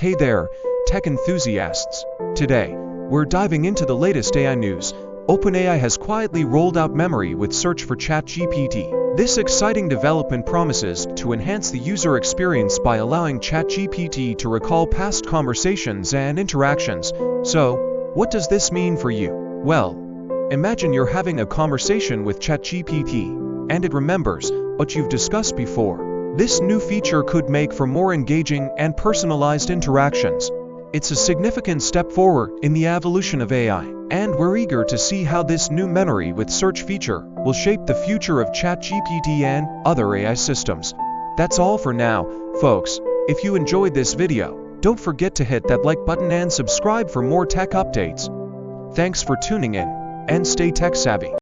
Hey there, tech enthusiasts. Today, we're diving into the latest AI news. OpenAI has quietly rolled out memory with search for ChatGPT. This exciting development promises to enhance the user experience by allowing ChatGPT to recall past conversations and interactions. So, what does this mean for you? Well, imagine you're having a conversation with ChatGPT, and it remembers what you've discussed before. This new feature could make for more engaging and personalized interactions. It's a significant step forward in the evolution of AI, and we're eager to see how this new memory with search feature will shape the future of ChatGPT and other AI systems. That's all for now, folks. If you enjoyed this video, don't forget to hit that like button and subscribe for more tech updates. Thanks for tuning in, and stay tech savvy.